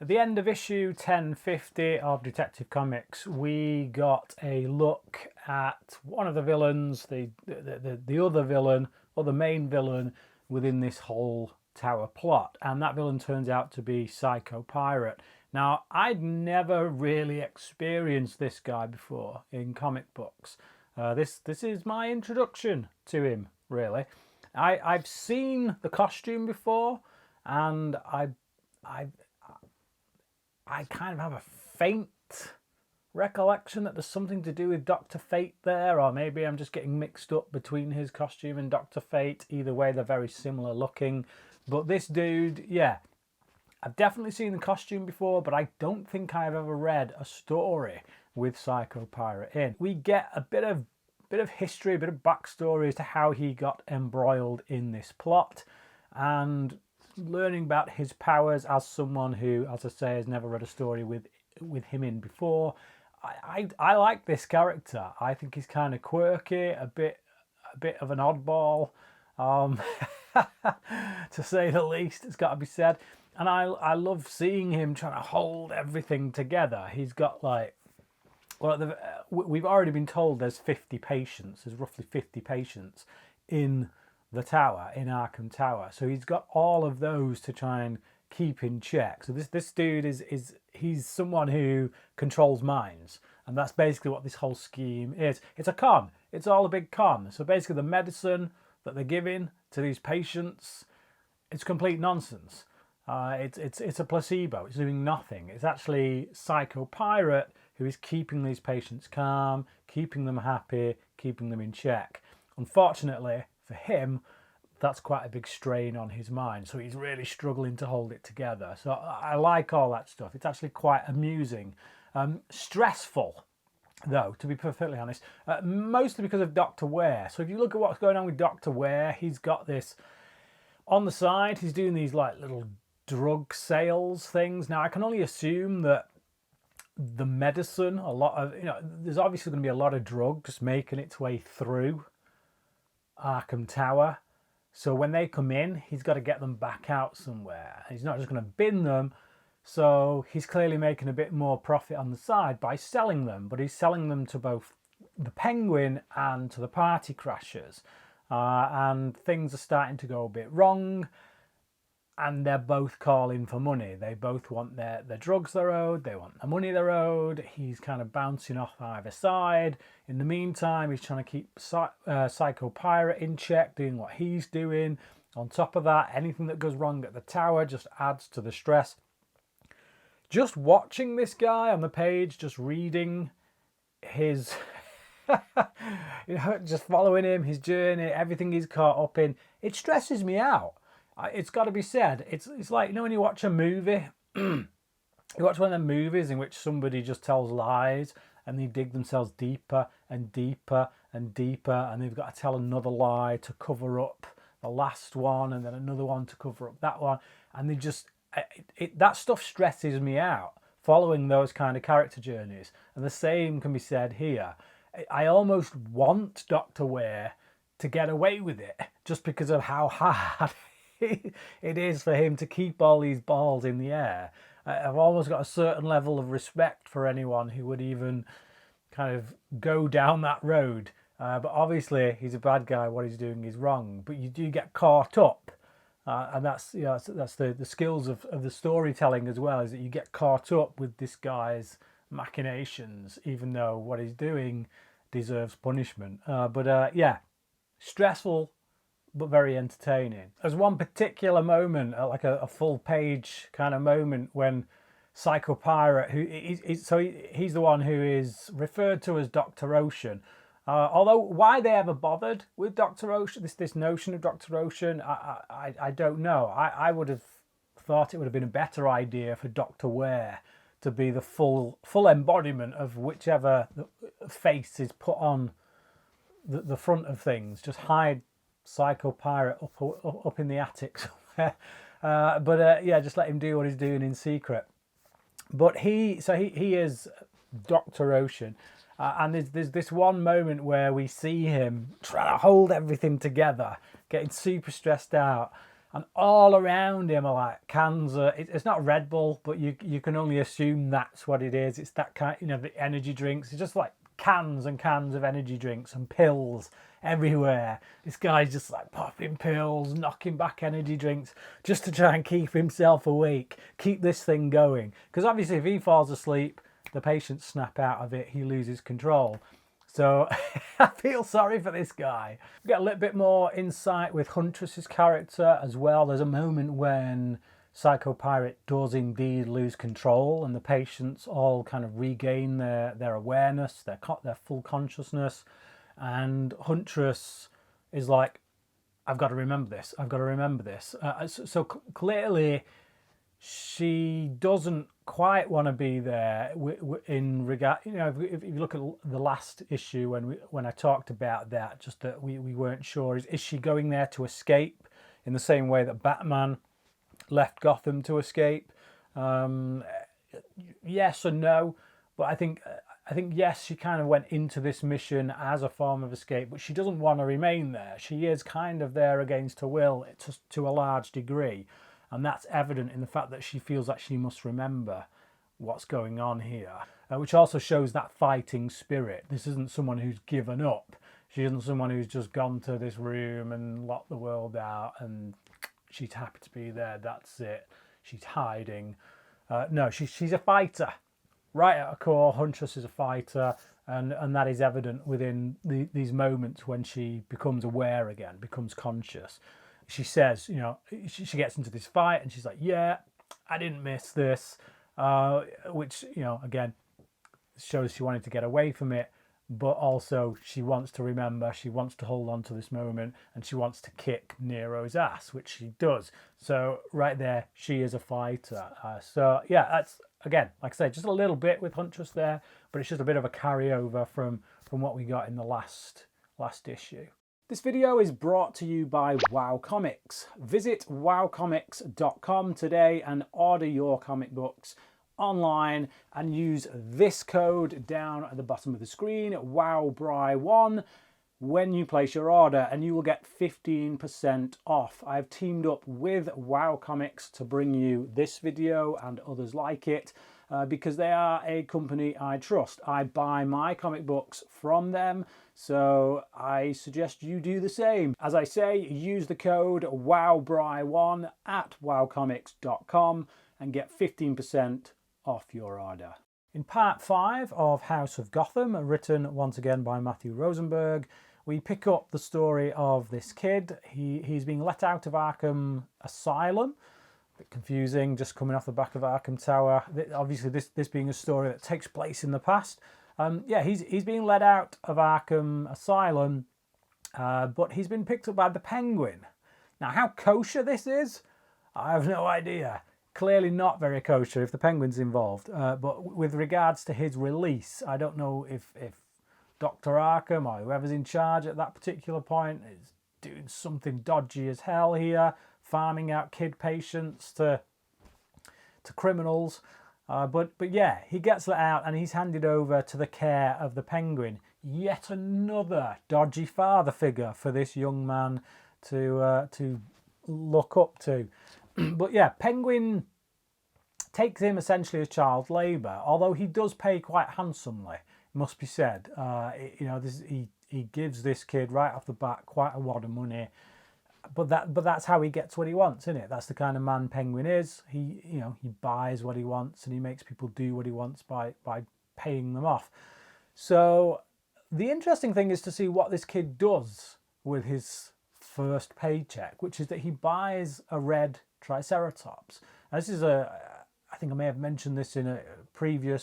At the end of issue 1050 of Detective Comics, we got a look at one of the villains, the other villain, or the main villain within this whole tower plot. And that villain turns out to be Psycho Pirate. Now, I'd never really experienced this guy before in comic books. This is my introduction to him, really. I've seen the costume before, and I kind of have a faint recollection that there's something to do with Dr. Fate there, or maybe I'm just getting mixed up between his costume and Dr. Fate. Either way, they're very similar looking. But this dude, yeah, I've definitely seen the costume before, but I don't think I've ever read a story with Psycho Pirate in. We get a bit of history, a bit of backstory as to how he got embroiled in this plot, and learning about his powers as someone who, as I say, has never read a story with him in before. I like this character. I think he's kind of quirky, a bit of an oddball, to say the least. It's got to be said. And I love seeing him trying to hold everything together. He's got we've already been told there's 50 patients. There's roughly 50 patients in the tower, in Arkham Tower. So he's got all of those to try and keep in check. So this dude he's someone who controls minds. And that's basically what this whole scheme is. It's a con. It's all a big con. So basically the medicine that they're giving to these patients, it's complete nonsense. It's a placebo. It's doing nothing. It's actually Psycho Pirate who is keeping these patients calm, keeping them happy, keeping them in check. Unfortunately for him, that's quite a big strain on his mind. So he's really struggling to hold it together. So I like all that stuff. It's actually quite amusing. Stressful, though, to be perfectly honest, mostly because of Dr. Ware. So if you look at what's going on with Dr. Ware, he's got this on the side. He's doing these like little drug sales things. Now, I can only assume that the medicine, there's obviously going to be a lot of drugs making its way through Arkham Tower. So when they come in, he's got to get them back out somewhere. He's not just going to bin them. So he's clearly making a bit more profit on the side by selling them. But he's selling them to both the Penguin and to the party crashers. And things are starting to go a bit wrong. And they're both calling for money. They both want their drugs they're owed. They want the money they're owed. He's kind of bouncing off either side. In the meantime, he's trying to keep Psycho Pirate in check, doing what he's doing. On top of that, anything that goes wrong at the tower just adds to the stress. Just watching this guy on the page, just reading his... just following him, his journey, everything he's caught up in, it stresses me out. It's got to be said. It's like, when you watch a movie, you watch one of them movies in which somebody just tells lies and they dig themselves deeper and deeper and deeper, and they've got to tell another lie to cover up the last one, and then another one to cover up that one, and they just that stuff stresses me out, following those kind of character journeys. And the same can be said here. I almost want Dr. Ware to get away with it, just because of how hard it is for him to keep all these balls in the air. I've almost got a certain level of respect for anyone who would even kind of go down that road. But obviously, he's a bad guy. What he's doing is wrong. But you do get caught up, and that's the skills of the storytelling as well. Is that you get caught up with this guy's machinations, even though what he's doing deserves punishment. But stressful, but very entertaining. There's one particular moment, like a full page kind of moment, when Psycho Pirate, he's the one who is referred to as Dr. Ocean. Although why they ever bothered with Dr. Ocean, this notion of Dr. Ocean, I don't know. I would have thought it would have been a better idea for Dr. Ware to be the full embodiment of whichever face is put on the front of things. Just hide Psycho Pirate up in the attic somewhere. Just let him do what he's doing in secret. But he is Dr. Ocean. And there's this one moment where we see him trying to hold everything together, getting super stressed out. And all around him are like cans of, it's not Red Bull, but you can only assume that's what it is. It's that kind, the energy drinks. It's just like cans and cans of energy drinks and pills everywhere. This guy's just like popping pills, knocking back energy drinks just to try and keep himself awake, keep this thing going. Because obviously if he falls asleep, the patients snap out of it, he loses control. So I feel sorry for this guy. We get a little bit more insight with Huntress'S character as well. There's a moment when Psycho Pirate does indeed lose control and the patients all kind of regain their awareness, their full consciousness. And Huntress is like, I've got to remember this. I've got to remember this. So clearly she doesn't quite want to be there in regard, if you look at the last issue when I talked about that, just that we weren't sure, is she going there to escape in the same way that Batman left Gotham to escape? Yes and no, but I think yes, she kind of went into this mission as a form of escape, but she doesn't want to remain there. She is kind of there against her will to a large degree. And that's evident in the fact that she feels like she must remember what's going on here, which also shows that fighting spirit. This isn't someone who's given up. She isn't someone who's just gone to this room and locked the world out and she's happy to be there. That's it. She's hiding. No, she's a fighter. Right at her core, Huntress is a fighter. And that is evident within these moments when she becomes aware again, becomes conscious. She says, she gets into this fight and she's like, yeah, I didn't miss this, which, again, shows she wanted to get away from it, but also she wants to remember, she wants to hold on to this moment, and she wants to kick Nero's ass, which she does. So right there, she is a fighter. So yeah, that's, again, like I said, just a little bit with Huntress there, but it's just a bit of a carryover from what we got in the last issue. This video is brought to you by WoW Comics. Visit wowcomics.com today and order your comic books online and use this code down at the bottom of the screen, WowBry1, when you place your order, and you will get 15% off. I've teamed up with WoW Comics to bring you this video and others like it because they are a company I trust. I buy my comic books from them, so I suggest you do the same. As I say, use the code WowBry1 at wowcomics.com and get 15% off your order. In part 5 of House of Gotham, written once again by Matthew Rosenberg, we pick up the story of this kid. He's being let out of Arkham Asylum. A bit confusing, just coming off the back of Arkham Tower. Obviously, this being a story that takes place in the past. He's being let out of Arkham Asylum, but he's been picked up by the Penguin. Now, how kosher this is, I have no idea. Clearly not very kosher if the Penguin's involved. But with regards to his release, I don't know if Dr. Arkham or whoever's in charge at that particular point is doing something dodgy as hell here, farming out kid patients to criminals. But yeah, he gets let out and he's handed over to the care of the Penguin. Yet another dodgy father figure for this young man to look up to. But yeah, Penguin takes him essentially as child labour, although he does pay quite handsomely, it must be said. He gives this kid right off the bat quite a wad of money. But that's how he gets what he wants, isn't it? That's the kind of man Penguin is. He buys what he wants and he makes people do what he wants by paying them off. So the interesting thing is to see what this kid does with his first paycheck, which is that he buys a red Triceratops. Now, this is I think I may have mentioned this in a review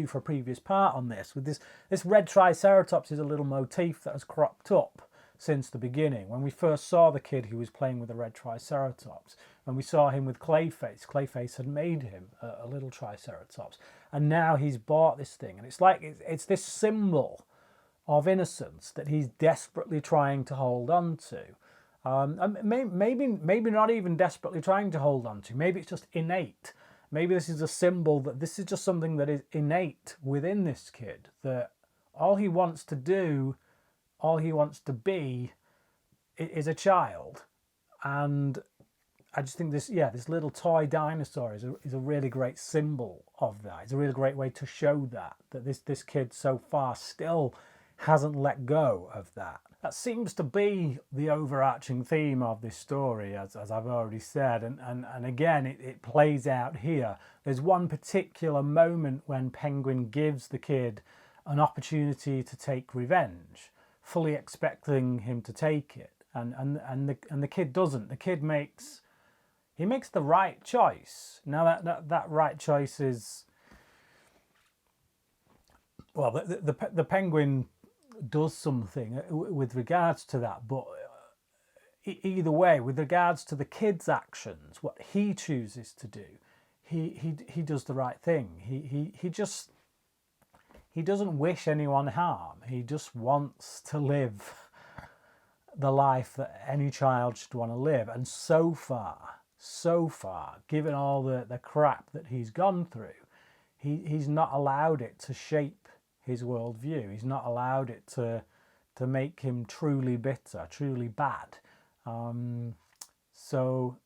for a previous part on this. With this red Triceratops is a little motif that has cropped up since the beginning. When we first saw the kid who was playing with a red Triceratops, when we saw him with Clayface, Clayface had made him a little Triceratops, and now he's bought this thing, and it's like it's this symbol of innocence that he's desperately trying to hold on to. Maybe not even desperately trying to hold on to. Maybe it's just innate. Maybe this is a symbol that this is just something that is innate within this kid, that all he wants to do, all he wants to be, is a child. And I just think this little toy dinosaur is a really great symbol of that. It's a really great way to show that this kid so far still hasn't let go of that. That seems to be the overarching theme of this story, as I've already said, and again it plays out here. There's one particular moment when Penguin gives the kid an opportunity to take revenge, fully expecting him to take it, and the kid doesn't. The kid makes the right choice. Now that right choice is, well, the Penguin does something with regards to that, but either way, with regards to the kid's actions, what he chooses to do, he does the right thing. He doesn't wish anyone harm. He just wants to live the life that any child should want to live. And so far, given all the crap that he's gone through, he's not allowed it to shape his worldview. He's not allowed it to make him truly bitter, truly bad. So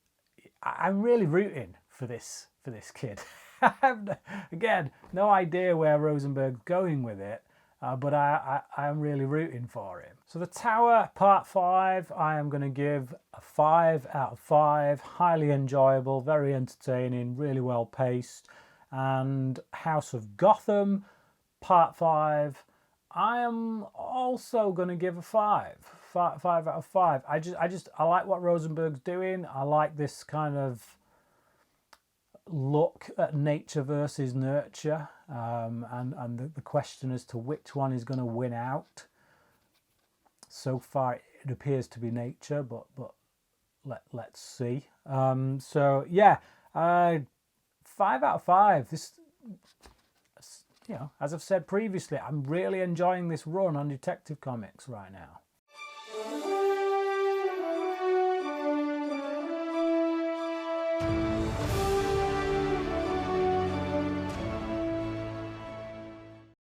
I'm really rooting for this kid. I have, again, no idea where Rosenberg's going with it, but I'm really rooting for him. So The Tower, Part 5, I am going to give a 5 out of 5. Highly enjoyable, very entertaining, really well paced. And House of Gotham, Part 5, I am also going to give a 5 out of 5. I like what Rosenberg's doing. I like this kind of look at nature versus nurture, and the question as to which one is going to win out. So far it appears to be nature, but let's see. So yeah, 5 out of 5. This, as I've said previously, I'm really enjoying this run on Detective Comics right now.